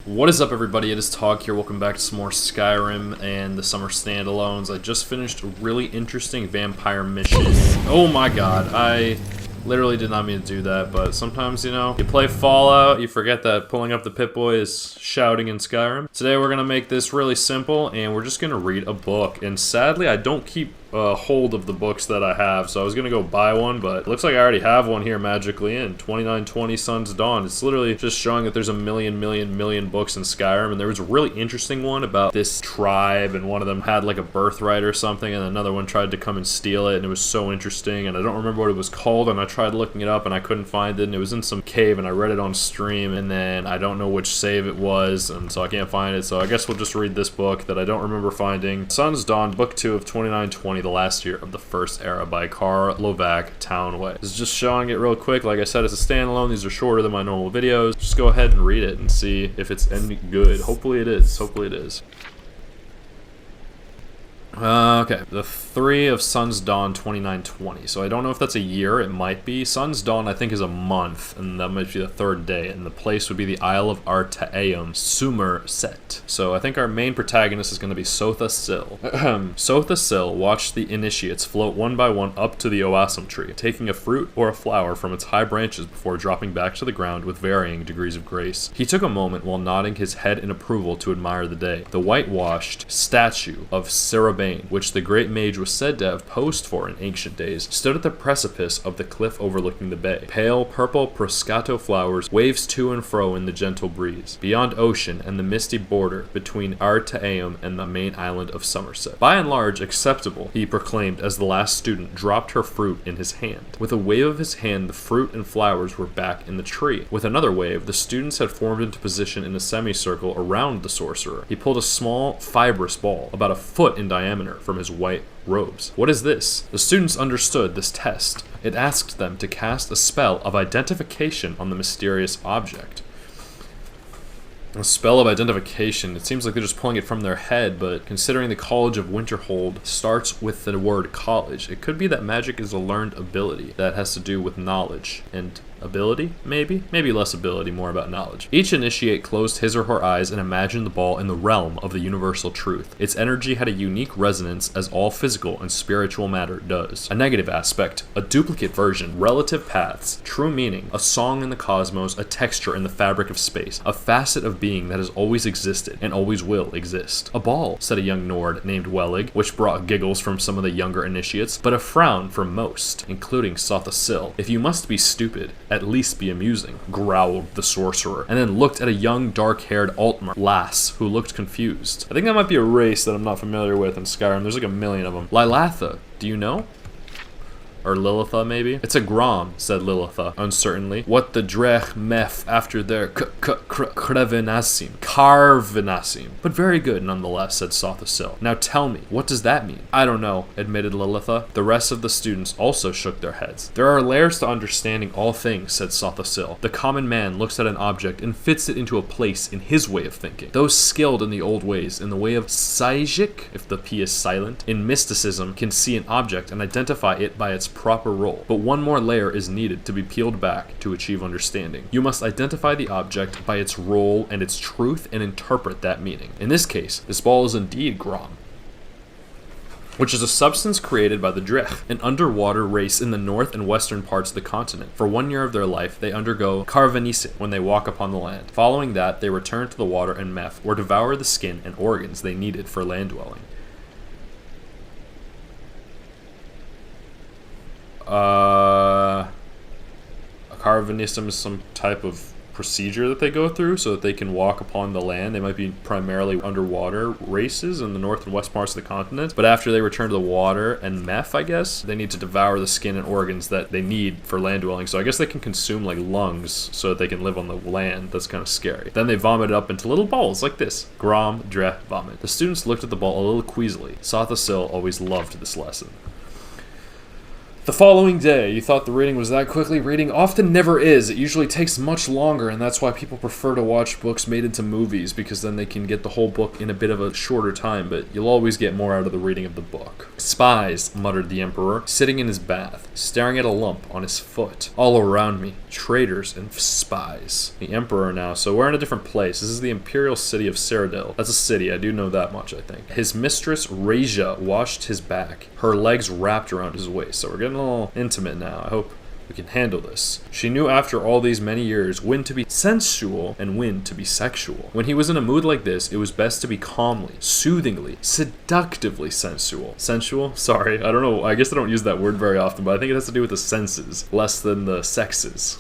What is up, everybody? It is Tog here. Welcome back to some more Skyrim and the summer standalones. I just finished a really interesting vampire mission. Oh my god, I literally did not mean to do that, but sometimes, you know, you play Fallout, you forget that pulling up the Pip-Boy is shouting in Skyrim. Today we're gonna make this really simple, and we're just gonna read a book. And sadly, I don't keep hold of the books that I have, so I was gonna go buy one, but it looks like I already have one here magically in 2920 Sun's Dawn. It's literally just showing that there's a million books in Skyrim, and there was a really interesting one about this tribe, and one of them had like a birthright or something, and another one tried to come and steal it, and it was so interesting, and I don't remember what it was called, and I tried looking it up and I couldn't find it, and it was in some cave, and I read it on stream, and then I don't know which save it was, and so I can't find it, so I guess we'll just read this book that I don't remember finding. Sun's Dawn, book 2 of 2920, The Last Year of the First Era by Karl Lovac Townway. This is just showing it real quick. Like I said, it's a standalone. These are shorter than my normal videos. Just go ahead and read it and see if it's any good. Hopefully it is. Hopefully it is. Okay, the 3 of Sun's Dawn 2920. So I don't know if that's a year, it might be. Sun's Dawn I think is a month, and that might be the 3rd day, and the place would be the Isle of Artaeum, Sumer Set. So I think our main protagonist is going to be Sotha Sil. Sotha Sil watched the initiates float one by one up to the Oasum tree, taking a fruit or a flower from its high branches before dropping back to the ground with varying degrees of grace. He took a moment while nodding his head in approval to admire the day. The whitewashed statue of Sirabane, which the great mage was said to have posed for in ancient days, stood at the precipice of the cliff overlooking the bay. Pale purple proscato flowers waves to and fro in the gentle breeze, beyond ocean and the misty border between Artaeum and the main island of Somerset. By and large acceptable, he proclaimed as the last student dropped her fruit in his hand. With a wave of his hand, the fruit and flowers were back in the tree. With another wave, the students had formed into position in a semicircle around the sorcerer. He pulled a small, fibrous ball, about a foot in diameter, from his white robes. What is this? The students understood this test. It asked them to cast a spell of identification on the mysterious object. A spell of identification. It seems like they're just pulling it from their head, but considering the College of Winterhold starts with the word college, it could be that magic is a learned ability that has to do with knowledge and ability, maybe less ability, more about knowledge. Each initiate closed his or her eyes and imagined the ball in the realm of the universal truth. Its energy had a unique resonance as all physical and spiritual matter does. A negative aspect, a duplicate version, relative paths, true meaning, a song in the cosmos, a texture in the fabric of space, a facet of being that has always existed and always will exist. A ball, said a young Nord named Wellig, which brought giggles from some of the younger initiates, but a frown from most, including Sotha Sil. If you must be stupid, at least be amusing, growled the sorcerer, and then looked at a young dark-haired Altmer lass who looked confused. I think that might be a race that I'm not familiar with in Skyrim. There's like a million of them. Lilatha, do you know? Or Lilitha, maybe? It's a Grom, said Lilitha, uncertainly. What the Drech Meth after their Krevenasim. Carvenasim. But very good, nonetheless, said Sotha Sil. Now tell me, what does that mean? I don't know, admitted Lilitha. The rest of the students also shook their heads. There are layers to understanding all things, said Sotha Sil. The common man looks at an object and fits it into a place in his way of thinking. Those skilled in the old ways, in the way of Psychic, if the P is silent, in mysticism, can see an object and identify it by its proper role, but one more layer is needed to be peeled back to achieve understanding. You must identify the object by its role and its truth and interpret that meaning. In this case, this ball is indeed Grom, which is a substance created by the Drech, an underwater race in the north and western parts of the continent. For 1 year of their life, they undergo Carvenisin when they walk upon the land. Following that, they return to the water and meth, or devour the skin and organs they needed for land dwelling. A Carvenism is some type of procedure that they go through so that they can walk upon the land. They might be primarily underwater races in the north and west parts of the continent, but after they return to the water and meth, I guess, they need to devour the skin and organs that they need for land dwelling. So I guess they can consume like lungs so that they can live on the land. That's kind of scary. Then they vomit it up into little balls like this. Grom, Dreh, vomit. The students looked at the ball a little queasily. Sotha Sil always loved this lesson. The following day, you thought the reading was that quickly. Reading often never is. It usually takes much longer, and that's why people prefer to watch books made into movies, because then they can get the whole book in a bit of a shorter time, but you'll always get more out of the reading of the book. Spies, muttered the Emperor, sitting in his bath, staring at a lump on his foot. All around me, traitors and spies. The Emperor now, so we're in a different place. This is the imperial city of Cyrodiil. That's a city, I do know that much, I think. His mistress, Raja, washed his back, her legs wrapped around his waist, so we're getting a little intimate now. I hope we can handle this. She knew after all these many years when to be sensual and when to be sexual. When he was in a mood like this, it was best to be calmly, soothingly, seductively sensual. Sensual? Sorry, I don't know. I guess I don't use that word very often, but I think it has to do with the senses, less than the sexes.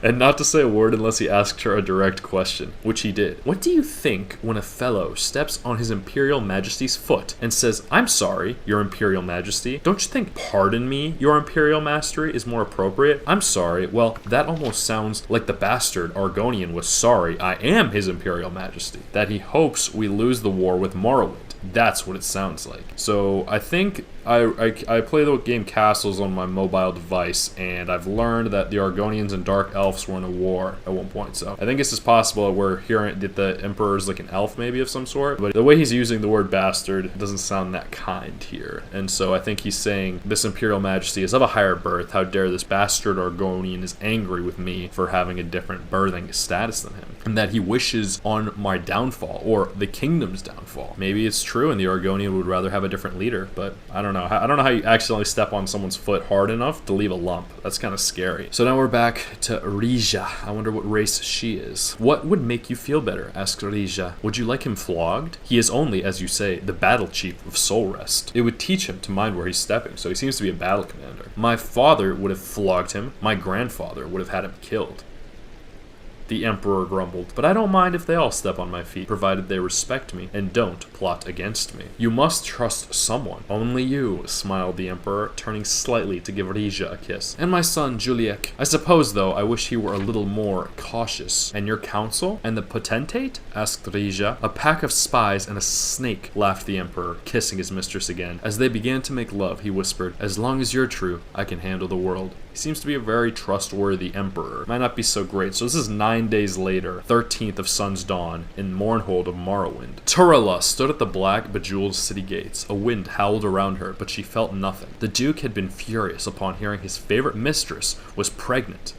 And not to say a word unless he asked her a direct question, which he did. What do you think when a fellow steps on his Imperial Majesty's foot and says, "I'm sorry, Your Imperial Majesty"? Don't you think "pardon me, Your Imperial Mastery" is more appropriate? I'm sorry. Well, that almost sounds like the bastard Argonian was sorry, I am His Imperial Majesty. That he hopes we lose the war with Morrowind. That's what it sounds like. So I think I play the game Castles on my mobile device, and I've learned that the Argonians and Dark Elves were in a war at one point. So I think it's possible that we're hearing that the Emperor is like an elf maybe of some sort. But the way he's using the word bastard doesn't sound that kind here. And so I think he's saying this Imperial Majesty is of a higher birth. How dare this bastard Argonian is angry with me for having a different birthing status than him. And that he wishes on my downfall, or the kingdom's downfall. Maybe it's true and the Argonian would rather have a different leader, but I don't know. I don't know how you accidentally step on someone's foot hard enough to leave a lump. That's kind of scary. So now we're back to Rija. I wonder what race she is. What would make you feel better? Asked Rija. Would you like him flogged? He is only, as you say, the battle chief of Soul Rest. It would teach him to mind where he's stepping, so he seems to be a battle commander. My father would have flogged him. My grandfather would have had him killed. The Emperor grumbled, but I don't mind if they all step on my feet, provided they respect me and don't plot against me. You must trust someone. Only you, smiled the Emperor, turning slightly to give Rija a kiss. And my son, Juliek. I suppose, though, I wish he were a little more cautious. And your council? And the potentate? Asked Rija. A pack of spies and a snake, laughed the Emperor, kissing his mistress again. As they began to make love, he whispered, as long as you're true, I can handle the world. He seems to be a very trustworthy emperor. Might not be so great. So this is 9 days later, 13th of Sun's Dawn, in Mournhold of Morrowind. Turala stood at the black, bejeweled city gates. A wind howled around her, but she felt nothing. The Duke had been furious upon hearing his favorite mistress was pregnant,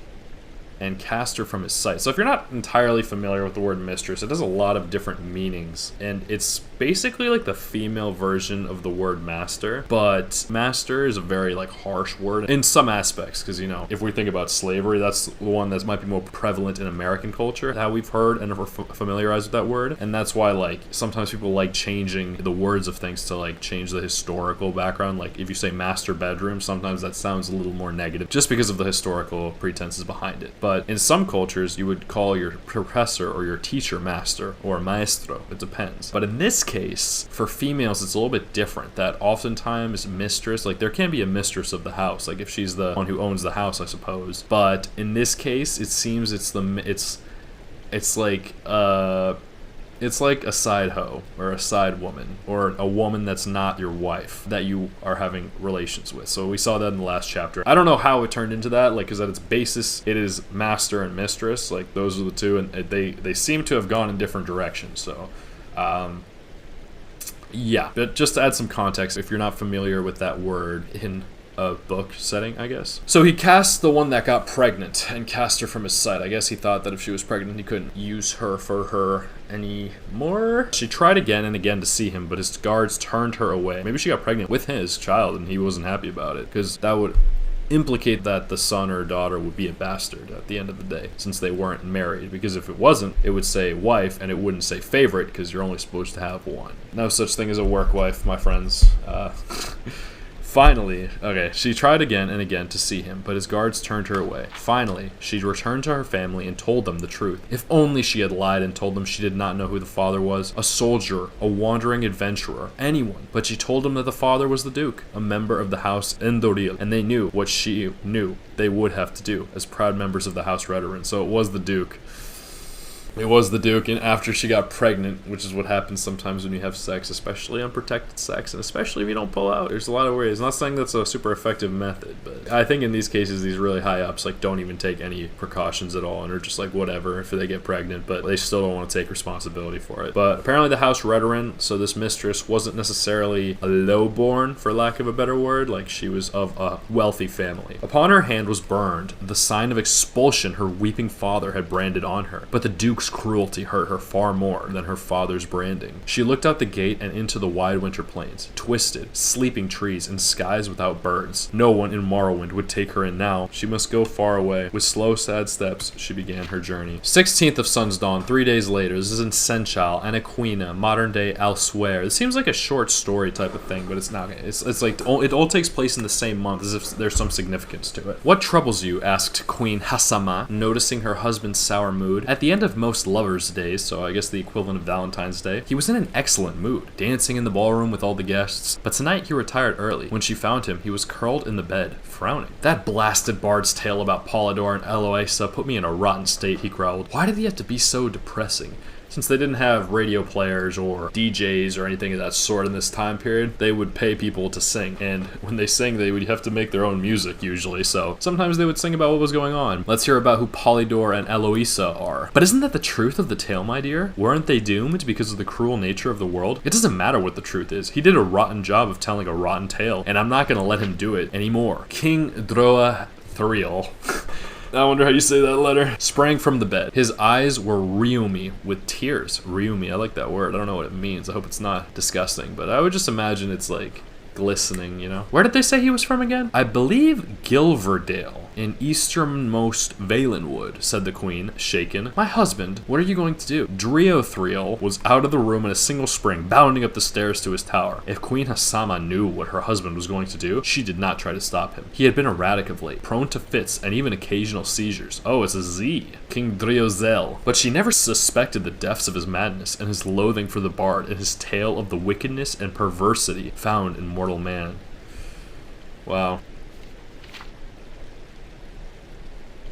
and cast her from his sight. So if you're not entirely familiar with the word mistress, it has a lot of different meanings, and it's basically like the female version of the word master, but master is a very like harsh word in some aspects, because you know, if we think about slavery, that's the one that might be more prevalent in American culture, how we've heard and are familiarized with that word, and that's why like sometimes people like changing the words of things to like change the historical background. Like if you say master bedroom, sometimes that sounds a little more negative just because of the historical pretenses behind it. But in some cultures, you would call your professor or your teacher master or maestro. It depends. But in this case, for females, it's a little bit different. That oftentimes mistress, like there can be a mistress of the house, like if she's the one who owns the house, I suppose. But in this case, it seems it's like a side hoe or a side woman or a woman that's not your wife that you are having relations with. So we saw that in the last chapter. I don't know how it turned into that, like, because at its basis, it is master and mistress. Like, those are the two, and they seem to have gone in different directions. So, yeah. But just to add some context, if you're not familiar with that word in a book setting, I guess. So he cast the one that got pregnant and cast her from his sight. I guess he thought that if she was pregnant, he couldn't use her for her anymore. She tried again and again to see him, but his guards turned her away. Maybe she got pregnant with his child and he wasn't happy about it, because that would implicate that the son or daughter would be a bastard at the end of the day, since they weren't married. Because if it wasn't, it would say wife and it wouldn't say favorite, because you're only supposed to have one. No such thing as a work wife, my friends. Finally, she tried again and again to see him, but his guards turned her away. Finally, she returned to her family and told them the truth. If only she had lied and told them she did not know who the father was, a soldier, a wandering adventurer, anyone. But she told them that the father was the Duke, a member of the House Endoril, and they knew what she knew they would have to do as proud members of the House Redoran. So it was the Duke. It was the Duke, and after she got pregnant, which is what happens sometimes when you have sex, especially unprotected sex, and especially if you don't pull out. There's a lot of ways. I'm not saying that's a super effective method, but I think in these cases, these really high ups like don't even take any precautions at all, and are just like whatever if they get pregnant, but they still don't want to take responsibility for it. But apparently the house veteran, so this mistress wasn't necessarily a lowborn, for lack of a better word, like she was of a wealthy family. Upon her hand was burned the sign of expulsion her weeping father had branded on her, but the Duke's cruelty hurt her far more than her father's branding. She looked out the gate and into the wide winter plains, twisted, sleeping trees, and skies without birds. No one in Morrowind would take her in now. She must go far away. With slow, sad steps, she began her journey. 16th of Sun's Dawn, 3 days later. This is in Senchal, Anaquina, modern-day Elsewhere. This seems like a short story type of thing, but it's not. It's like it all takes place in the same month, as if there's some significance to it. What troubles you? Asked Queen Hassama, noticing her husband's sour mood. At the end of most lovers' days, so I guess the equivalent of Valentine's Day, he was in an excellent mood, dancing in the ballroom with all the guests. But tonight he retired early. When she found him, he was curled in the bed, frowning. That blasted bard's tale about Polydor and Eloisa put me in a rotten state, he growled. Why did he have to be so depressing? Since they didn't have radio players or DJs or anything of that sort in this time period, they would pay people to sing. And when they sing, they would have to make their own music usually. So sometimes they would sing about what was going on. Let's hear about who Polydor and Eloisa are. But isn't that the truth of the tale, my dear? Weren't they doomed because of the cruel nature of the world? It doesn't matter what the truth is. He did a rotten job of telling a rotten tale, and I'm not going to let him do it anymore. King Droa Thriel. I wonder how you say that letter. Sprang from the bed. His eyes were reumy with tears. Reumy, I like that word. I don't know what it means. I hope it's not disgusting, but I would just imagine it's like glistening, you know? Where did they say he was from again? I believe Gilverdale, in easternmost Valenwood, said the queen, shaken. My husband, what are you going to do? Driothriel was out of the room in a single spring, bounding up the stairs to his tower. If Queen Hassama knew what her husband was going to do, she did not try to stop him. He had been erratic of late, prone to fits and even occasional seizures. Oh, it's a Z. King Driozel. But she never suspected the depths of his madness and his loathing for the bard and his tale of the wickedness and perversity found in mortal man. Wow.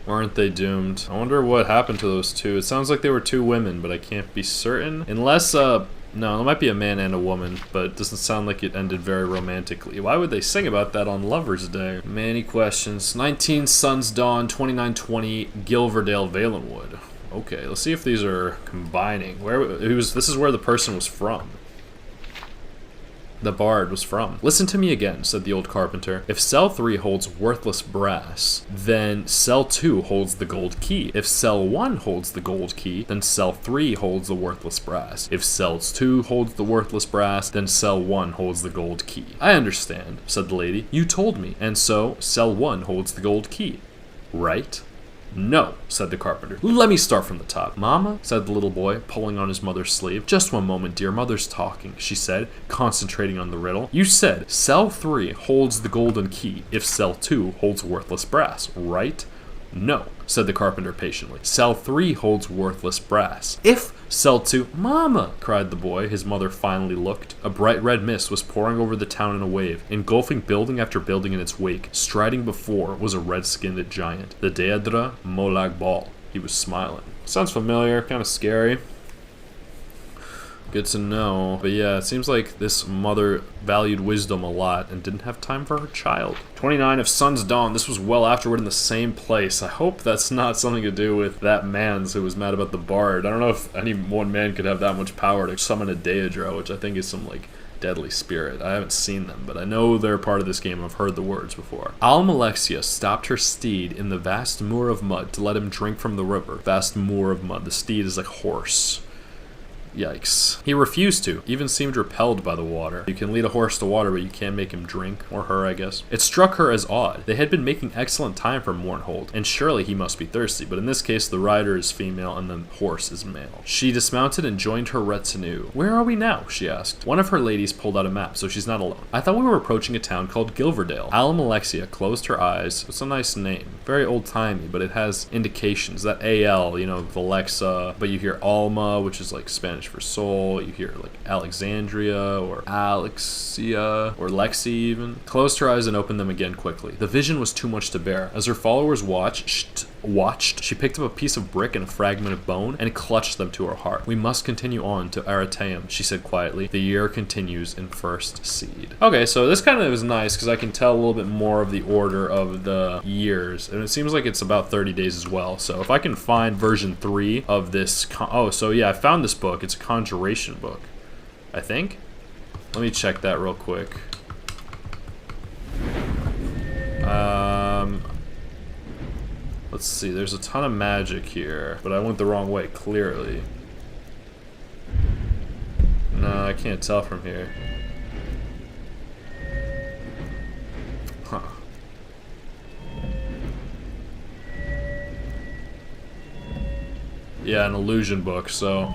Weren't they doomed? I wonder what happened to those two. It sounds like they were two women, but I can't be certain. Unless, no, it might be a man and a woman, but it doesn't sound like it ended very romantically. Why would they sing about that on Lover's Day? Many questions. 19 Sun's Dawn, 2920, Gilverdale, Valenwood. Okay, let's see if these are combining. This is where the person was from. The bard was from. Listen to me again, said the old carpenter. If cell 3 holds worthless brass, then cell 2 holds the gold key. If cell 1 holds the gold key, then cell 3 holds the worthless brass. If cell 2 holds the worthless brass, then cell 1 holds the gold key. I understand, said the lady. You told me. And so, cell 1 holds the gold key. Right? No, said the carpenter. Let me start from the top. Mama, said the little boy, pulling on his mother's sleeve. Just one moment, dear. Mother's talking, she said, concentrating on the riddle. You said cell 3 holds the golden key if cell 2 holds worthless brass, right? No, said the carpenter patiently. Cell 3 holds worthless brass. If cell 2... Mama, cried the boy. His mother finally looked. A bright red mist was pouring over the town in a wave, engulfing building after building in its wake. Striding before was a red-skinned giant, the Deadra Molag Bal. He was smiling. Sounds familiar, kind of scary. Good to know. But yeah, it seems like this mother valued wisdom a lot and didn't have time for her child. 29 of Sun's Dawn. This was well afterward in the same place. I hope that's not something to do with that man's who was mad about the bard. I don't know if any one man could have that much power to summon a Deidre, which I think is some like deadly spirit. I haven't seen them, but I know they're part of this game. I've heard the words before. Almalexia stopped her steed in the vast moor of mud to let him drink from the river. Vast moor of mud. The steed is like horse. Yikes. He refused to, even seemed repelled by the water. You can lead a horse to water, but you can't make him drink, or her, I guess. It struck her as odd. They had been making excellent time for Mournhold, and surely he must be thirsty, but in this case the rider is female and the horse is male. She dismounted and joined her retinue. Where are we now? She asked. One of her ladies pulled out a map, so she's not alone. I thought we were approaching a town called Gilverdale. Almalexia closed her eyes. It's a nice name. Very old-timey, but it has indications. That AL, you know, Valexa, but you hear Alma, which is like Spanish French for soul. You hear like Alexandria or Alexia or Lexi even. Closed her eyes and opened them again quickly. The vision was too much to bear. As her followers watched, she picked up a piece of brick and a fragment of bone and clutched them to her heart. We must continue on to Arataeum, she said quietly. The year continues in first seed. Okay, so this kind of is nice because I can tell a little bit more of the order of the years, and it seems like it's about 30 days as well. So if I can find version 3 of this, oh, so yeah, I found this book. It's a conjuration book, I think. Let me check that real quick. Let's see, there's a ton of magic here, but I went the wrong way, clearly. No, I can't tell from here. Huh. Yeah, an illusion book, so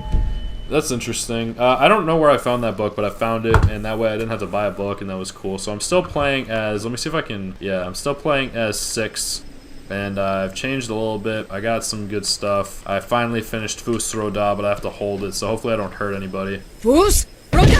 that's interesting. I don't know where I found that book, but I found it, and that way I didn't have to buy a book, and that was cool. So I'm still playing as, let me see if I can, yeah, I'm still playing as 6. And I've changed a little bit. I got some good stuff. I finally finished Fus Roda, but I have to hold it, so hopefully I don't hurt anybody. Fus Roda!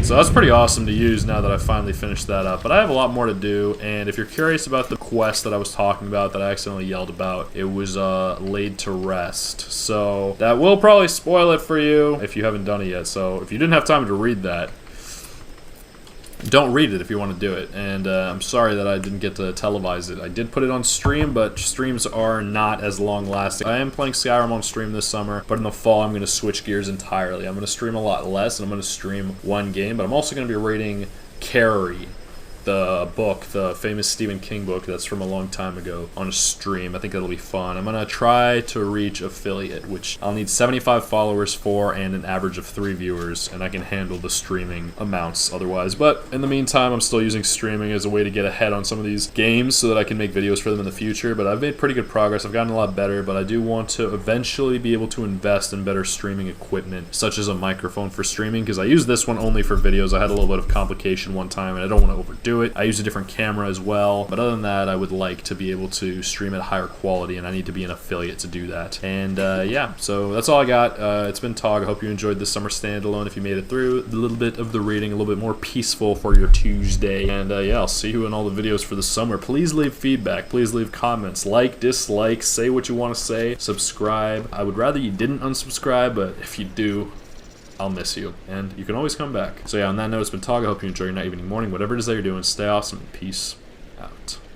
So that's pretty awesome to use now that I finally finished that up. But I have a lot more to do, and if you're curious about the quest that I was talking about that I accidentally yelled about, it was laid to rest. So that will probably spoil it for you if you haven't done it yet. So if you didn't have time to read that, don't read it if you want to do it, and I'm sorry that I didn't get to televise it. I did put it on stream, but streams are not as long-lasting. I am playing Skyrim on stream this summer, but in the fall I'm going to switch gears entirely. I'm going to stream a lot less, and I'm going to stream one game, but I'm also going to be reading Carrie, the book, the famous Stephen King book that's from a long time ago, on a stream. I think that'll be fun. I'm gonna try to reach affiliate, which I'll need 75 followers for and an average of 3 viewers, and I can handle the streaming amounts otherwise. But in the meantime, I'm still using streaming as a way to get ahead on some of these games so that I can make videos for them in the future. But I've made pretty good progress. I've gotten a lot better, but I do want to eventually be able to invest in better streaming equipment, such as a microphone for streaming, because I use this one only for videos. I had a little bit of complication one time, and I don't want to overdo it. I use a different camera as well, but other than that, I would like to be able to stream at higher quality, and I need to be an affiliate to do that. And yeah, so that's all I got. It's been Tog. I hope you enjoyed this summer standalone. If you made it through, a little bit of the reading, a little bit more peaceful for your Tuesday. And yeah, I'll see you in all the videos for the summer. Please leave feedback. Please leave comments. Like, dislike, say what you want to say. Subscribe. I would rather you didn't unsubscribe, but if you do, I'll miss you, and you can always come back. So yeah, on that note, it's been Tog. I hope you enjoy your night, evening, morning, whatever it is that you're doing. Stay awesome, and peace out.